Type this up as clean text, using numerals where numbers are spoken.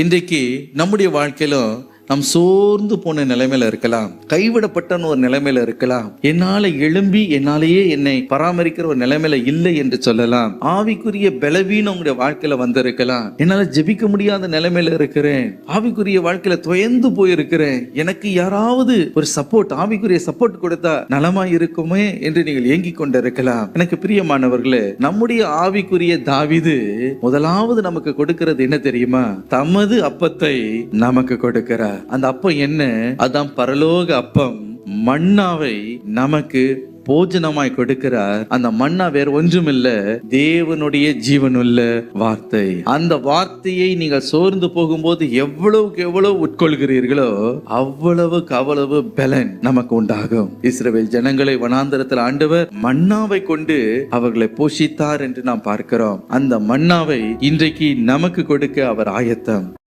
இன்றைக்கு நம்முடைய வாழ்க்கையிலும் நாம் சோர்ந்து போன நிலைமையில இருக்கலாம், கைவிடப்பட்ட ஒரு நிலைமையில இருக்கலாம், என்னால எழும்பி என்னாலேயே என்னை பராமரிக்கிற ஒரு நிலைமையில இல்லை என்று சொல்லலாம். ஆவிக்குரிய பலவீனம் உங்களுடைய வாழ்க்கையில வந்திருக்கலாம். என்னால ஜெபிக்க முடியாத நிலைமையில இருக்கிறேன், ஆவிக்குரிய வாழ்க்கையில துயர்ந்து போயிருக்கிறேன், எனக்கு யாராவது ஒரு சப்போர்ட், ஆவிக்குரிய சப்போர்ட் கொடுத்தா நலமா இருக்குமே என்று நீங்கள் ஏங்கிக் கொண்டிருக்கலாம். எனக்கு பிரியமானவர்களே, நம்முடைய ஆவிக்குரிய தாவீது முதலாவது நமக்கு கொடுக்கிறது என்ன தெரியுமா? தமது அப்பத்தை நமக்கு கொடுக்கிறார். அந்த அப்பம் என்ன? அதான் பரலோக அப்பம். மன்னாவை நமக்கு போஜனமாய் கொடுக்கிறார். அந்த மன்னா வேற ஒன்றுமில்ல, தேவனுடைய ஜீவனுள்ள வார்த்தை. அந்த வார்த்தையை நீங்கள் சோர்ந்து போகும்போது எவ்வளவுக்கு எவ்வளவு உட்கொள்கிறீர்களோ அவ்வளவு பலன் நமக்கு உண்டாகும். இஸ்ரவேல் ஜனங்களை வனாந்தரத்தில் ஆண்டவர் மன்னாவை கொண்டு அவர்களை போஷித்தார் என்று நாம் பார்க்கிறோம். அந்த மன்னாவை இன்றைக்கு நமக்கு கொடுக்க அவர் ஆயத்தம்.